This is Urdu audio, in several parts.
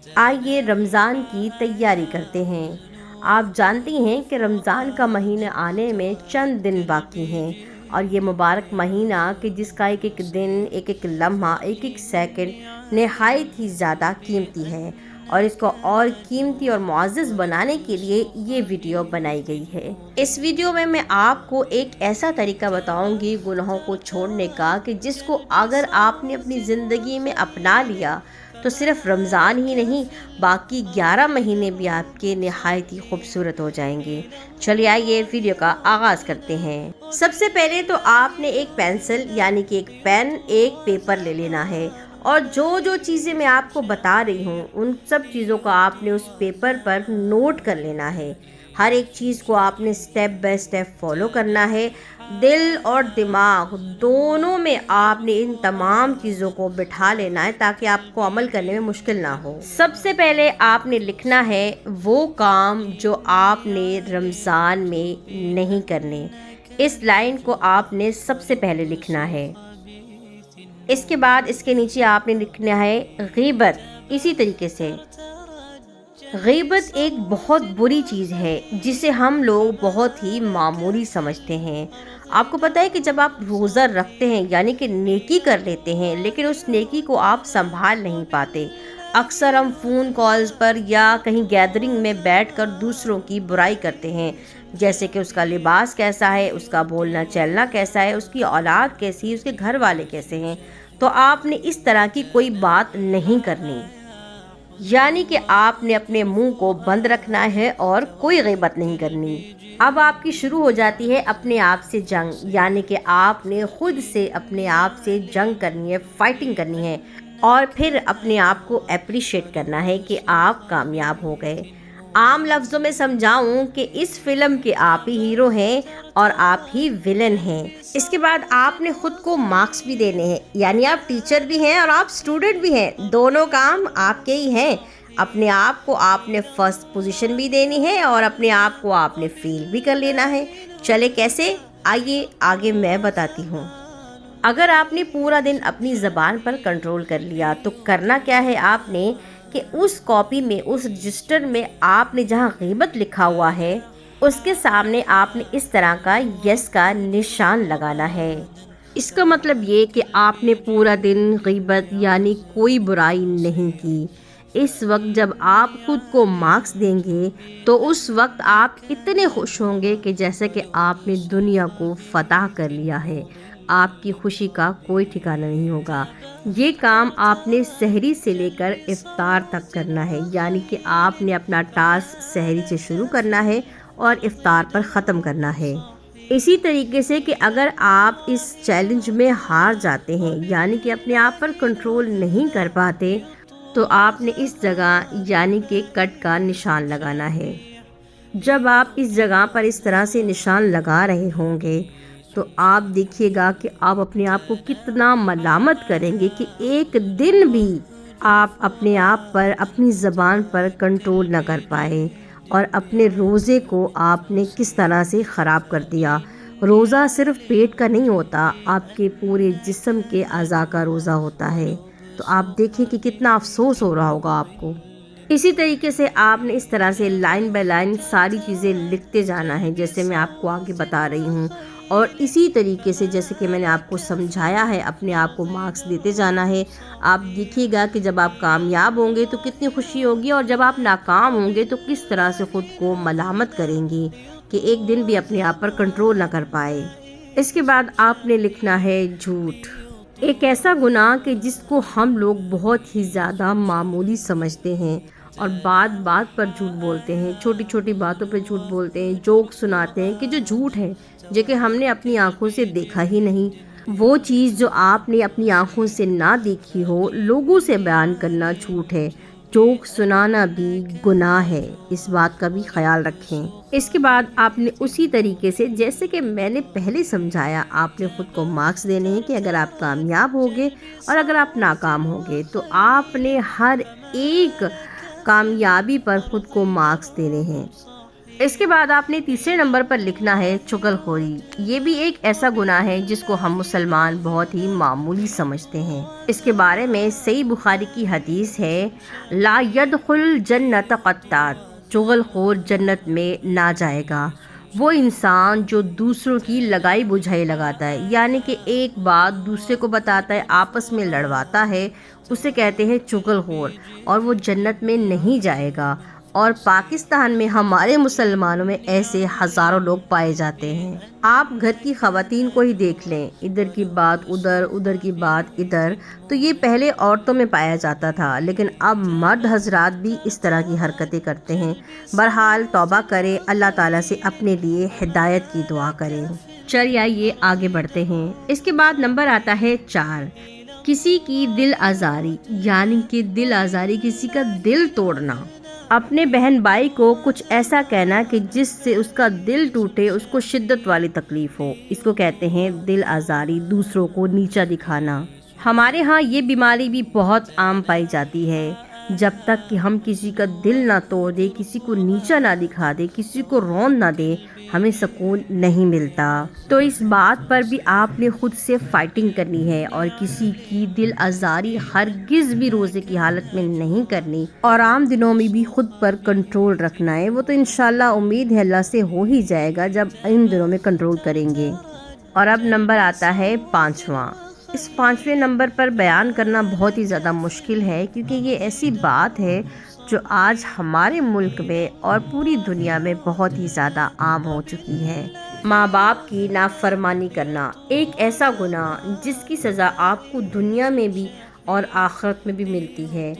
آئیے رمضان کی تیاری کرتے ہیں۔ آپ جانتی ہیں کہ رمضان کا مہینہ آنے میں چند دن باقی ہیں، اور یہ مبارک مہینہ کہ جس کا ایک ایک دن، ایک ایک لمحہ، ایک ایک سیکنڈ نہایت ہی زیادہ قیمتی ہے، اور اس کو اور قیمتی اور معزز بنانے کے لیے یہ ویڈیو بنائی گئی ہے۔ اس ویڈیو میں آپ کو ایک ایسا طریقہ بتاؤں گی گناہوں کو چھوڑنے کا کہ جس کو اگر آپ نے اپنی زندگی میں اپنا لیا تو صرف رمضان ہی نہیں، باقی 11 مہینے بھی آپ کے نہایت ہی خوبصورت ہو جائیں گے۔ چلیے آئیے ویڈیو کا آغاز کرتے ہیں۔ سب سے پہلے تو آپ نے ایک پینسل یعنی کہ ایک پین، ایک پیپر لے لینا ہے، اور جو چیزیں میں آپ کو بتا رہی ہوں ان سب چیزوں کو آپ نے اس پیپر پر نوٹ کر لینا ہے۔ ہر ایک چیز کو آپ نے سٹیپ بائی سٹیپ فالو کرنا ہے۔ دل اور دماغ دونوں میں آپ نے ان تمام چیزوں کو بٹھا لینا ہے تاکہ آپ کو عمل کرنے میں مشکل نہ ہو۔ سب سے پہلے آپ نے لکھنا ہے وہ کام جو آپ نے رمضان میں نہیں کرنے۔ اس لائن کو آپ نے سب سے پہلے لکھنا ہے۔ اس کے بعد اس کے نیچے آپ نے لکھنا ہے غیبت۔ اسی طریقے سے غیبت ایک بہت بری چیز ہے جسے ہم لوگ بہت ہی معمولی سمجھتے ہیں۔ آپ کو پتہ ہے کہ جب آپ روزہ رکھتے ہیں یعنی کہ نیکی کر لیتے ہیں، لیکن اس نیکی کو آپ سنبھال نہیں پاتے۔ اکثر ہم فون کالز پر یا کہیں گیدرنگ میں بیٹھ کر دوسروں کی برائی کرتے ہیں، جیسے کہ اس کا لباس کیسا ہے، اس کا بولنا چلنا کیسا ہے، اس کی اولاد کیسی ہے، اس کے گھر والے کیسے ہیں۔ تو آپ نے اس طرح کی کوئی بات نہیں کرنی، یعنی کہ آپ نے اپنے منہ کو بند رکھنا ہے اور کوئی غیبت نہیں کرنی۔ اب آپ کی شروع ہو جاتی ہے اپنے آپ سے جنگ، یعنی کہ آپ نے خود سے اپنے آپ سے جنگ کرنی ہے، فائٹنگ کرنی ہے، اور پھر اپنے آپ کو اپریشیٹ کرنا ہے کہ آپ کامیاب ہو گئے۔ عام لفظوں میں سمجھاؤں کہ اس فلم کے آپ ہی ہیرو ہیں اور آپ ہی ویلن ہیں۔ اس کے بعد آپ نے خود کو مارکس بھی دینے ہیں، یعنی آپ ٹیچر بھی ہیں اور آپ اسٹوڈنٹ بھی ہیں، دونوں کام آپ کے ہی ہیں۔ اپنے آپ کو آپ نے فرسٹ پوزیشن بھی دینی ہے اور اپنے آپ کو آپ نے فیل بھی کر لینا ہے۔ چلے کیسے؟ آئیے آگے میں بتاتی ہوں۔ اگر آپ نے پورا دن اپنی زبان پر کنٹرول کر لیا تو کرنا کیا ہے آپ نے کہ اس کاپی میں، اس رجسٹر میں آپ نے جہاں غیبت لکھا ہوا ہے اس کے سامنے آپ نے اس طرح کا یس کا نشان لگانا ہے۔ اس کا مطلب یہ کہ آپ نے پورا دن غیبت یعنی کوئی برائی نہیں کی۔ اس وقت جب آپ خود کو مارکس دیں گے تو اس وقت آپ اتنے خوش ہوں گے کہ جیسے کہ آپ نے دنیا کو فتح کر لیا ہے۔ آپ کی خوشی کا کوئی ٹھکانہ نہیں ہوگا۔ یہ کام آپ نے سحری سے لے کر افطار تک کرنا ہے، یعنی کہ آپ نے اپنا ٹاسک سحری سے شروع کرنا ہے اور افطار پر ختم کرنا ہے۔ اسی طریقے سے کہ اگر آپ اس چیلنج میں ہار جاتے ہیں یعنی کہ اپنے آپ پر کنٹرول نہیں کر پاتے تو آپ نے اس جگہ یعنی کہ کٹ کا نشان لگانا ہے۔ جب آپ اس جگہ پر اس طرح سے نشان لگا رہے ہوں گے تو آپ دیکھیے گا کہ آپ اپنے آپ کو کتنا ملامت کریں گے کہ ایک دن بھی آپ اپنے آپ پر، اپنی زبان پر کنٹرول نہ کر پائے، اور اپنے روزے کو آپ نے کس طرح سے خراب کر دیا۔ روزہ صرف پیٹ کا نہیں ہوتا، آپ کے پورے جسم کے اعضاء کا روزہ ہوتا ہے۔ تو آپ دیکھیں کہ کتنا افسوس ہو رہا ہوگا آپ کو۔ اسی طریقے سے آپ نے اس طرح سے لائن بائی لائن ساری چیزیں لکھتے جانا ہے جیسے میں آپ کو آگے بتا رہی ہوں، اور اسی طریقے سے جیسے کہ میں نے آپ کو سمجھایا ہے اپنے آپ کو مارکس دیتے جانا ہے۔ آپ دیکھیے گا کہ جب آپ کامیاب ہوں گے تو کتنی خوشی ہوگی، اور جب آپ ناکام ہوں گے تو کس طرح سے خود کو ملامت کریں گے کہ ایک دن بھی اپنے آپ پر کنٹرول نہ کر پائے۔ اس کے بعد آپ نے لکھنا ہے جھوٹ۔ ایک ایسا گناہ کہ جس کو ہم لوگ بہت ہی زیادہ معمولی سمجھتے ہیں اور بات بات پر جھوٹ بولتے ہیں، چھوٹی چھوٹی باتوں پہ جھوٹ بولتے ہیں، جوک سناتے ہیں کہ جو جھوٹ ہے جو کہ ہم نے اپنی آنکھوں سے دیکھا ہی نہیں۔ وہ چیز جو آپ نے اپنی آنکھوں سے نہ دیکھی ہو لوگوں سے بیان کرنا جھوٹ ہے۔ جوک سنانا بھی گناہ ہے، اس بات کا بھی خیال رکھیں۔ اس کے بعد آپ نے اسی طریقے سے جیسے کہ میں نے پہلے سمجھایا آپ نے خود کو مارکس دینے ہیں کہ اگر آپ کامیاب ہوگے اور اگر آپ ناکام ہوگے تو آپ نے ہر ایک کامیابی پر خود کو مارکس دینے ہیں۔ اس کے بعد آپ نے تیسرے نمبر پر لکھنا ہے چغل خوری۔ یہ بھی ایک ایسا گناہ ہے جس کو ہم مسلمان بہت ہی معمولی سمجھتے ہیں۔ اس کے بارے میں صحیح بخاری کی حدیث ہے، لا يدخل جنت قطات، چغل خور جنت میں نہ جائے گا وہ انسان جو دوسروں کی لگائی بجھائی لگاتا ہے، یعنی کہ ایک بات دوسرے کو بتاتا ہے، آپس میں لڑواتا ہے، اسے کہتے ہیں چغل خور، اور وہ جنت میں نہیں جائے گا۔ اور پاکستان میں ہمارے مسلمانوں میں ایسے ہزاروں لوگ پائے جاتے ہیں۔ آپ گھر کی خواتین کو ہی دیکھ لیں، ادھر کی بات ادھر، ادھر کی بات ادھر، تو یہ پہلے عورتوں میں پایا جاتا تھا، لیکن اب مرد حضرات بھی اس طرح کی حرکتیں کرتے ہیں۔ بہرحال توبہ کریں، اللہ تعالیٰ سے اپنے لیے ہدایت کی دعا کریں۔ چلیے آئیے آگے بڑھتے ہیں۔ اس کے بعد نمبر آتا ہے 4، کسی کی دل آزاری، یعنی کہ دل آزاری، کسی کا دل توڑنا۔ اپنے بہن بھائی کو کچھ ایسا کہنا کہ جس سے اس کا دل ٹوٹے، اس کو شدت والی تکلیف ہو، اس کو کہتے ہیں دل آزاری، دوسروں کو نیچا دکھانا۔ ہمارے ہاں یہ بیماری بھی بہت عام پائی جاتی ہے۔ جب تک کہ ہم کسی کا دل نہ توڑ دے، کسی کو نیچا نہ دکھا دے، کسی کو رون نہ دے، ہمیں سکون نہیں ملتا۔ تو اس بات پر بھی آپ نے خود سے فائٹنگ کرنی ہے، اور کسی کی دل آزاری ہرگز بھی روزے کی حالت میں نہیں کرنی، اور عام دنوں میں بھی خود پر کنٹرول رکھنا ہے۔ وہ تو انشاءاللہ امید ہے اللہ سے ہو ہی جائے گا جب ان دنوں میں کنٹرول کریں گے۔ اور اب نمبر آتا ہے 5واں۔ اس 5ویں نمبر پر بیان کرنا بہت ہی زیادہ مشکل ہے، کیونکہ یہ ایسی بات ہے جو آج ہمارے ملک میں اور پوری دنیا میں بہت ہی زیادہ عام ہو چکی ہے۔ ماں باپ کی نافرمانی کرنا ایک ایسا گناہ جس کی سزا آپ کو دنیا میں بھی اور آخرت میں بھی ملتی ہے۔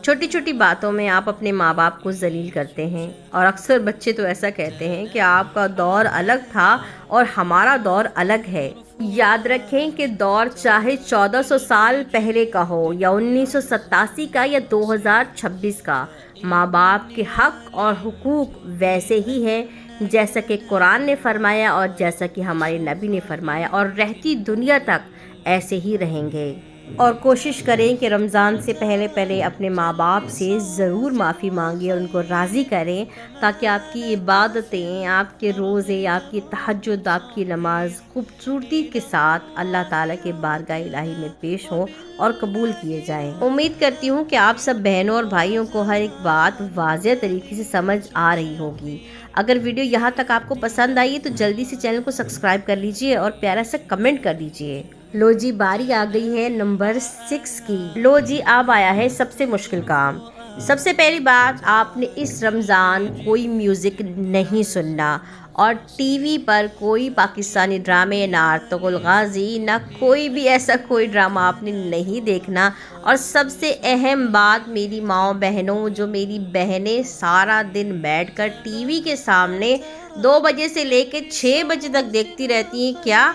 چھوٹی چھوٹی باتوں میں آپ اپنے ماں باپ کو ذلیل کرتے ہیں، اور اکثر بچے تو ایسا کہتے ہیں کہ آپ کا دور الگ تھا اور ہمارا دور الگ ہے۔ یاد رکھیں کہ دور چاہے 1400 سال پہلے کا ہو، یا 1987 کا، یا 2026 کا، ماں باپ کے حق اور حقوق ویسے ہی ہیں جیسا کہ قرآن نے فرمایا اور جیسا کہ ہمارے نبی نے فرمایا، اور رہتی دنیا تک ایسے ہی رہیں گے۔ اور کوشش کریں کہ رمضان سے پہلے اپنے ماں باپ سے ضرور معافی مانگیں اور ان کو راضی کریں، تاکہ آپ کی عبادتیں، آپ کے روزے، آپ کی تہجد، آپ کی نماز خوبصورتی کے ساتھ اللہ تعالیٰ کے بارگاہ الہی میں پیش ہوں اور قبول کیے جائیں۔ امید کرتی ہوں کہ آپ سب بہنوں اور بھائیوں کو ہر ایک بات واضح طریقے سے سمجھ آ رہی ہوگی۔ اگر ویڈیو یہاں تک آپ کو پسند آئی ہے تو جلدی سے چینل کو سبسکرائب کر لیجئے اور پیارا سا کمنٹ کر دیجئے۔ لو جی، باری آ گئی ہے نمبر 6 کی۔ لو جی، اب آیا ہے سب سے مشکل کام۔ سب سے پہلی بات، آپ نے اس رمضان کوئی میوزک نہیں سننا، اور ٹی وی پر کوئی پاکستانی ڈرامے، نہ ارطغرل غازی، نہ کوئی بھی ایسا کوئی ڈرامہ آپ نے نہیں دیکھنا۔ اور سب سے اہم بات میری ماؤں بہنوں، جو میری بہنیں سارا دن بیٹھ کر ٹی وی کے سامنے 2 بجے سے لے کے 6 بجے تک دیکھتی رہتی ہیں، کیا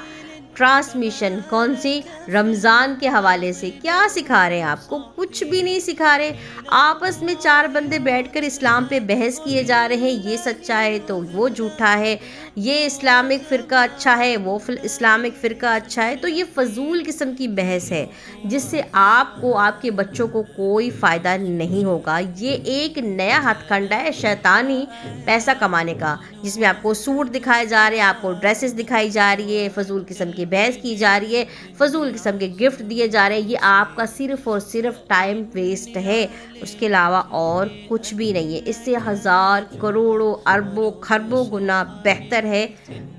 ٹرانسمیشن، کون سی؟ رمضان کے حوالے سے۔ کیا سکھا رہے ہیں آپ کو؟ کچھ بھی نہیں سکھا رہے۔ آپس میں 4 بندے بیٹھ کر اسلام پہ بحث کیے جا رہے ہیں، یہ سچا ہے تو وہ جھوٹا ہے، یہ اسلامک فرقہ اچھا ہے، وہ اسلامک فرقہ اچھا ہے۔ تو یہ فضول قسم کی بحث ہے جس سے آپ کو، آپ کے بچوں کو کوئی فائدہ نہیں ہوگا۔ یہ ایک نیا ہتھ کنڈا ہے شیطانی پیسہ کمانے کا، جس میں آپ کو سوٹ دکھائے جا رہے ہیں، آپ کو ڈریسز دکھائی جا رہی ہے، فضول قسم کی بحث کی جا رہی ہے، فضول قسم کے گفٹ دیے جا رہے ہیں۔ یہ آپ کا صرف اور صرف ٹائم ویسٹ ہے، اس کے علاوہ اور کچھ بھی نہیں ہے۔ اس سے ہزار، کروڑوں، اربوں، خربوں گنا بہتر ہے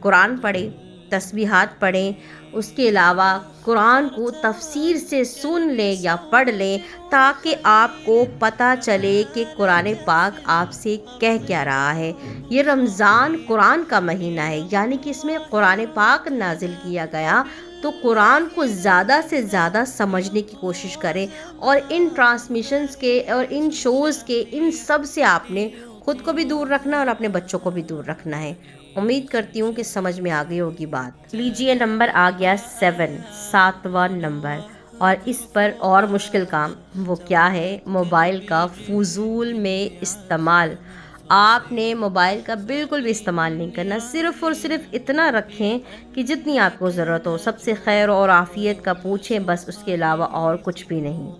قرآن پڑھیں، تسبیحات پڑھیں، اس کے علاوہ قرآن کو تفسیر سے سن لیں یا پڑھ لیں، تاکہ آپ کو پتہ چلے کہ قرآن پاک آپ سے کہہ کیا رہا ہے۔ یہ رمضان قرآن کا مہینہ ہے، یعنی کہ اس میں قرآن پاک نازل کیا گیا، تو قرآن کو زیادہ سے زیادہ سمجھنے کی کوشش کریں، اور ان ٹرانسمیشنز کے اور ان شوز کے، ان سب سے آپ نے خود کو بھی دور رکھنا اور اپنے بچوں کو بھی دور رکھنا ہے۔ امید کرتی ہوں کہ سمجھ میں آ گئی ہوگی بات۔ لیجئے، نمبر آ گیا 7واں نمبر، اور اس پر اور مشکل کام وہ کیا ہے؟ موبائل کا فضول میں استعمال۔ آپ نے موبائل کا بالکل بھی استعمال نہیں کرنا، صرف اور صرف اتنا رکھیں کہ جتنی آپ کو ضرورت ہو، سب سے خیر اور عافیت کا پوچھیں، بس اس کے علاوہ اور کچھ بھی نہیں۔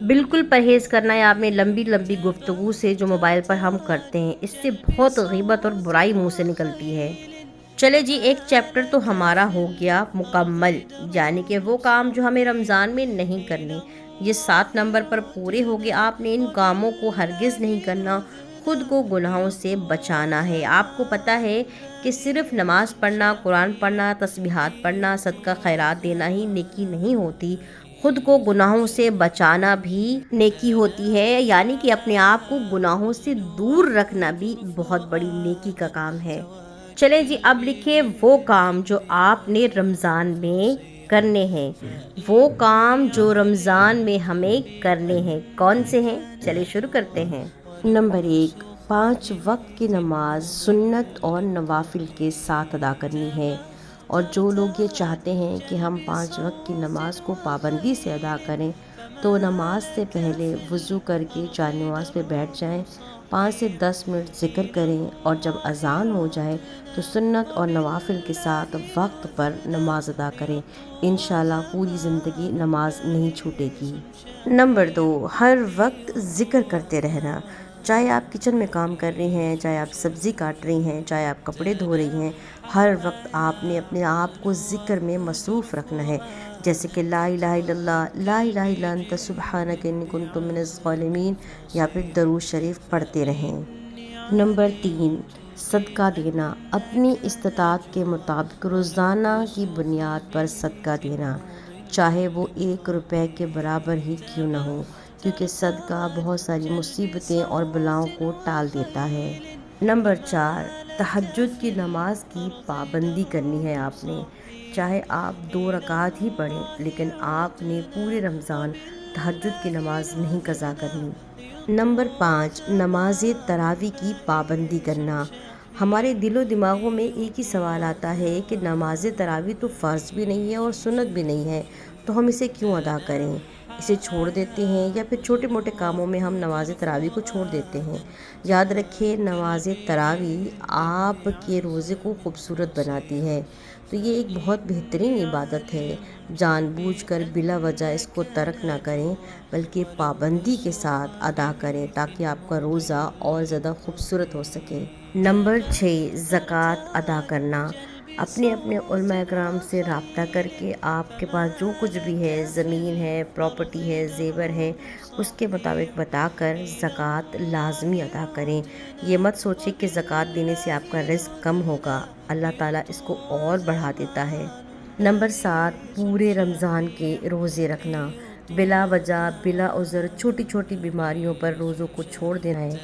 بالکل پرہیز کرنا ہے آپ نے لمبی لمبی گفتگو سے جو موبائل پر ہم کرتے ہیں، اس سے بہت غیبت اور برائی منہ سے نکلتی ہے۔ چلے جی، ایک چیپٹر تو ہمارا ہو گیا مکمل، یعنی کہ وہ کام جو ہمیں رمضان میں نہیں کرنے، یہ 7 نمبر پر پورے ہو گئے۔ آپ نے ان کاموں کو ہرگز نہیں کرنا، خود کو گناہوں سے بچانا ہے۔ آپ کو پتہ ہے کہ صرف نماز پڑھنا، قرآن پڑھنا، تسبیحات پڑھنا، صدقہ خیرات دینا ہی نیکی نہیں ہوتی، خود کو گناہوں سے بچانا بھی نیکی ہوتی ہے، یعنی کہ اپنے آپ کو گناہوں سے دور رکھنا بھی بہت بڑی نیکی کا کام ہے۔ چلیں جی، اب لکھیں وہ کام جو آپ نے رمضان میں کرنے ہیں، وہ کام جو رمضان میں ہمیں کرنے ہیں کون سے ہیں؟ چلیں شروع کرتے ہیں۔ نمبر 1، 5 وقت کی نماز سنت اور نوافل کے ساتھ ادا کرنی ہے۔ اور جو لوگ یہ چاہتے ہیں کہ ہم 5 وقت کی نماز کو پابندی سے ادا کریں تو نماز سے پہلے وضو کر کے جائے نماز پہ بیٹھ جائیں، 5 سے 10 منٹ ذکر کریں، اور جب اذان ہو جائے تو سنت اور نوافل کے ساتھ وقت پر نماز ادا کریں۔ انشاءاللہ پوری زندگی نماز نہیں چھوٹے گی۔ نمبر 2، ہر وقت ذکر کرتے رہنا۔ چاہے آپ کچن میں کام کر رہی ہیں، چاہے آپ سبزی کاٹ رہی ہیں، چاہے آپ کپڑے دھو رہی ہیں، ہر وقت آپ نے اپنے آپ کو ذکر میں مصروف رکھنا ہے، جیسے کہ لا الہ الا اللہ، لا الہ الا انت سبحانک انی کنت من الظالمین، یا پھر درود شریف پڑھتے رہیں۔ نمبر 3، صدقہ دینا۔ اپنی استطاعت کے مطابق روزانہ کی بنیاد پر صدقہ دینا، چاہے وہ 1 روپے کے برابر ہی کیوں نہ ہو، کیونکہ صدقہ بہت ساری مصیبتیں اور بلاؤں کو ٹال دیتا ہے۔ نمبر 4، تہجد کی نماز کی پابندی کرنی ہے آپ نے، چاہے آپ 2 رکعت ہی پڑھیں، لیکن آپ نے پورے رمضان تہجد کی نماز نہیں قضا کرنی۔ نمبر 5، نماز تراویح کی پابندی کرنا۔ ہمارے دل و دماغوں میں ایک ہی سوال آتا ہے کہ نماز تراویح تو فرض بھی نہیں ہے اور سنت بھی نہیں ہے، تو ہم اسے کیوں ادا کریں؟ اسے چھوڑ دیتے ہیں، یا پھر چھوٹے موٹے کاموں میں ہم نماز تراویح کو چھوڑ دیتے ہیں۔ یاد رکھیں، نماز تراویح آپ کے روزے کو خوبصورت بناتی ہے، تو یہ ایک بہت بہترین عبادت ہے۔ جان بوجھ کر بلا وجہ اس کو ترک نہ کریں، بلکہ پابندی کے ساتھ ادا کریں تاکہ آپ کا روزہ اور زیادہ خوبصورت ہو سکے۔ نمبر 6، زکوٰۃ ادا کرنا۔ اپنے علماء اکرام سے رابطہ کر کے آپ کے پاس جو کچھ بھی ہے، زمین ہے، پراپرٹی ہے، زیور ہے، اس کے مطابق بتا کر زکوٰۃ لازمی ادا کریں۔ یہ مت سوچیں کہ زکوٰۃ دینے سے آپ کا رزق کم ہوگا، اللہ تعالیٰ اس کو اور بڑھا دیتا ہے۔ نمبر 7، پورے رمضان کے روزے رکھنا۔ بلا وجہ بلا عذر چھوٹی چھوٹی بیماریوں پر روزوں کو چھوڑ دینا ہے۔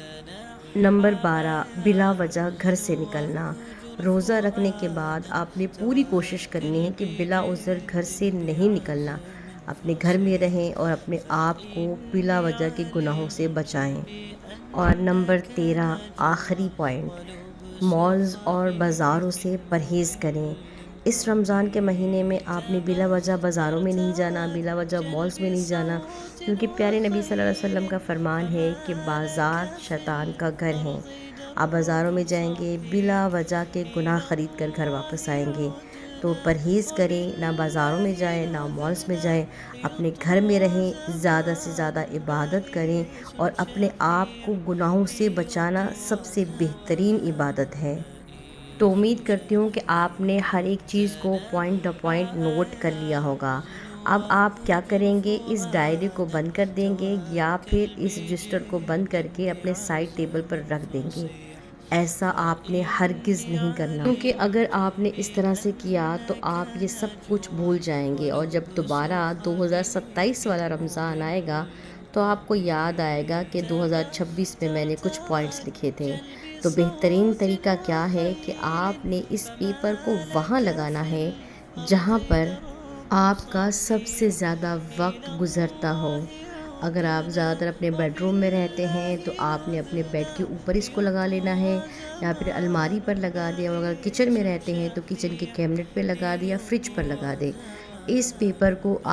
نمبر 12، بلا وجہ گھر سے نکلنا۔ روزہ رکھنے کے بعد آپ نے پوری کوشش کرنی ہے کہ بلا عذر گھر سے نہیں نکلنا، اپنے گھر میں رہیں اور اپنے آپ کو بلا وجہ کے گناہوں سے بچائیں۔ اور نمبر 13، آخری پوائنٹ، مالز اور بازاروں سے پرہیز کریں۔ اس رمضان کے مہینے میں آپ نے بلا وجہ بازاروں میں نہیں جانا، بلا وجہ مالز میں نہیں جانا، کیونکہ پیارے نبی صلی اللہ علیہ وسلم کا فرمان ہے کہ بازار شیطان کا گھر ہے۔ آپ بازاروں میں جائیں گے، بلا وجہ کے گناہ خرید کر گھر واپس آئیں گے، تو پرہیز کریں، نہ بازاروں میں جائیں نہ مالز میں جائیں، اپنے گھر میں رہیں، زیادہ سے زیادہ عبادت کریں، اور اپنے آپ کو گناہوں سے بچانا سب سے بہترین عبادت ہے۔ تو امید کرتی ہوں کہ آپ نے ہر ایک چیز کو پوائنٹ ٹو پوائنٹ نوٹ کر لیا ہوگا۔ اب آپ کیا کریں گے، اس ڈائری کو بند کر دیں گے یا پھر اس رجسٹر کو بند کر کے اپنے سائڈ ٹیبل پر رکھ دیں گے؟ ایسا آپ نے ہرگز نہیں کرنا، کیونکہ اگر آپ نے اس طرح سے کیا تو آپ یہ سب کچھ بھول جائیں گے، اور جب دوبارہ 2027 والا رمضان آئے گا تو آپ کو یاد آئے گا کہ 2026 میں میں نے کچھ پوائنٹس لکھے تھے۔ تو بہترین طریقہ کیا ہے کہ آپ نے اس پیپر کو وہاں لگانا ہے جہاں پر آپ کا سب سے زیادہ وقت گزرتا ہو۔ اگر آپ زیادہ تر اپنے بیڈ روم میں رہتے ہیں تو آپ نے اپنے بیڈ کے اوپر اس کو لگا لینا ہے، یا پھر الماری پر لگا دیں، اور اگر کچن میں رہتے ہیں تو کچن کے کیبنٹ پہ لگا دیں یا فریج پر لگا دیں۔ اس پیپر کو آپ